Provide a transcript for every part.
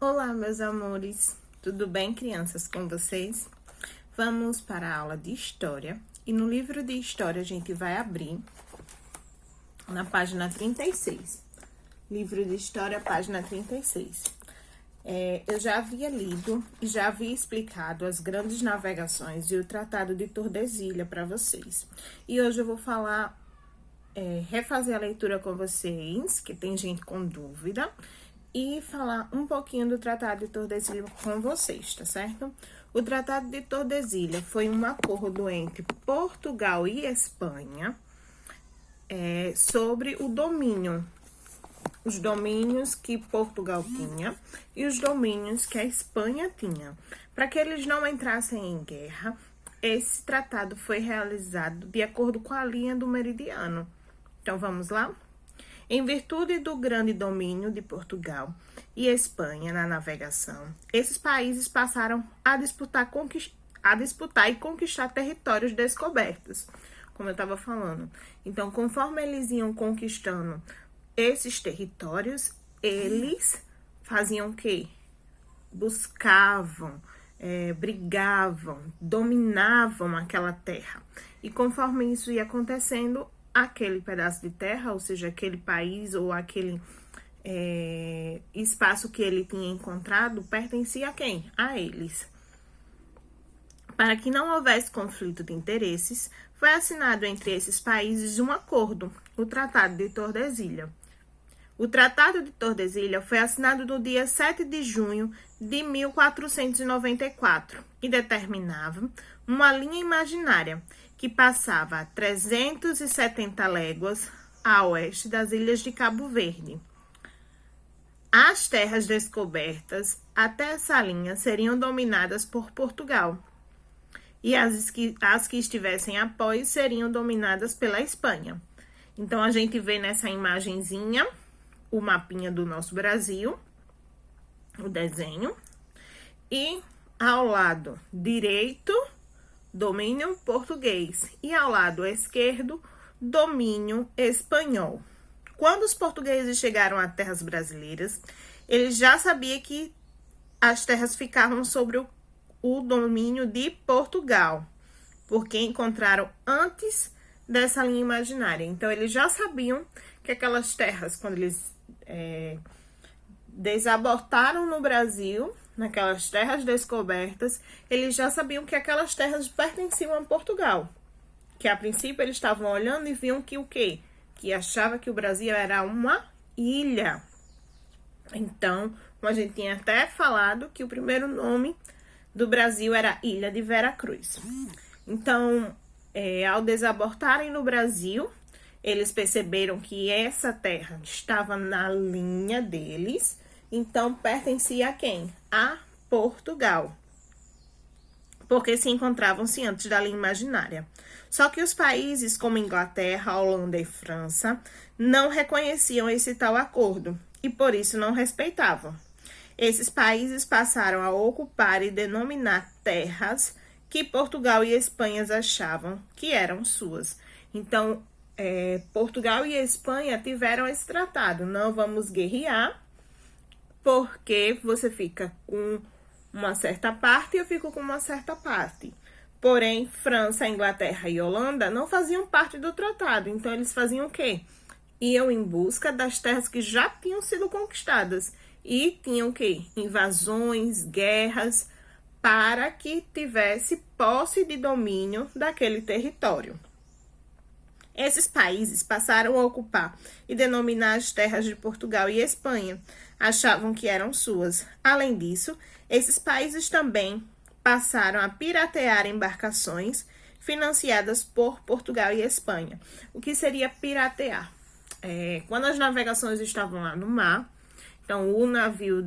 Olá, meus amores! Tudo bem, crianças, com vocês? Vamos para a aula de História. E no livro de História, a gente vai abrir na página 36. Livro de História, página 36. Eu já havia lido e já havia explicado as grandes navegações e o Tratado de Tordesilhas para vocês. E hoje eu vou falar, refazer a leitura com vocês, que tem gente com dúvida, e falar um pouquinho do Tratado de Tordesilhas com vocês, tá certo? O Tratado de Tordesilhas foi um acordo entre Portugal e Espanha sobre o domínio, os domínios que Portugal tinha e os domínios que a Espanha tinha. Para que eles não entrassem em guerra, esse tratado foi realizado de acordo com a linha do meridiano. Então, vamos lá? Em virtude do grande domínio de Portugal e Espanha na navegação, esses países passaram a disputar e conquistar territórios descobertos, como eu estava falando. Então, conforme eles iam conquistando esses territórios, eles faziam o quê? Buscavam, brigavam, dominavam aquela terra. E conforme isso ia acontecendo, aquele pedaço de terra, ou seja, aquele país ou aquele espaço que ele tinha encontrado, pertencia a quem? A eles. Para que não houvesse conflito de interesses, foi assinado entre esses países um acordo, o Tratado de Tordesilhas. O Tratado de Tordesilhas foi assinado no dia 7 de junho de 1494 e determinava uma linha imaginária que passava a 370 léguas a oeste das ilhas de Cabo Verde. As terras descobertas até essa linha seriam dominadas por Portugal e as que estivessem após seriam dominadas pela Espanha. Então, a gente vê nessa imagenzinha o mapinha do nosso Brasil, o desenho, e ao lado direito, domínio português, e ao lado esquerdo, domínio espanhol. Quando os portugueses chegaram a terras brasileiras, eles já sabiam que as terras ficavam sobre o domínio de Portugal, porque encontraram antes dessa linha imaginária. Então, eles já sabiam que aquelas terras, quando eles desabordaram no Brasil, naquelas terras descobertas, eles já sabiam que aquelas terras pertenciam a Portugal. Que a princípio eles estavam olhando e viam que o quê? Que achava que o Brasil era uma ilha. Então, como a gente tinha até falado, que o primeiro nome do Brasil era Ilha de Veracruz. Então, ao desabordarem no Brasil, eles perceberam que essa terra estava na linha deles, então pertencia a quem? A Portugal, porque se encontravam-se antes da linha imaginária. Só que os países como Inglaterra, Holanda e França não reconheciam esse tal acordo e por isso não respeitavam. Esses países passaram a ocupar e denominar terras que Portugal e Espanha achavam que eram suas. Então, Portugal e Espanha tiveram esse tratado. Não vamos guerrear, porque você fica com uma certa parte e eu fico com uma certa parte. Porém, França, Inglaterra e Holanda não faziam parte do tratado. Então, eles faziam o quê? Iam em busca das terras que já tinham sido conquistadas. E tinham o quê? Invasões, guerras, para que tivesse posse de domínio daquele território. Esses países passaram a ocupar e denominar as terras de Portugal e Espanha. Achavam que eram suas. Além disso, esses países também passaram a piratear embarcações financiadas por Portugal e Espanha. O que seria piratear? Quando as navegações estavam lá no mar, então o navio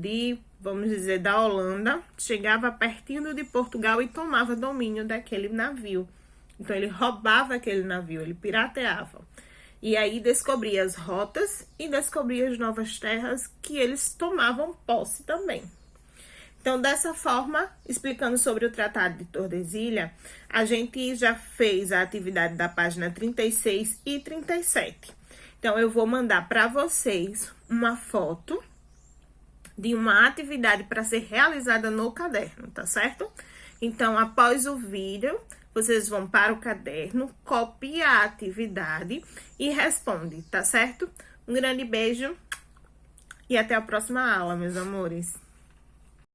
vamos dizer, da Holanda, chegava pertinho de Portugal e tomava domínio daquele navio. Então, ele roubava aquele navio, ele pirateava. E aí, descobria as rotas e descobria as novas terras que eles tomavam posse também. Então, dessa forma, explicando sobre o Tratado de Tordesilhas, a gente já fez a atividade da página 36 e 37. Então, eu vou mandar para vocês uma foto de uma atividade para ser realizada no caderno, tá certo? Então, após o vídeo, vocês vão para o caderno, copia a atividade e responde, tá certo? Um grande beijo e até a próxima aula, meus amores.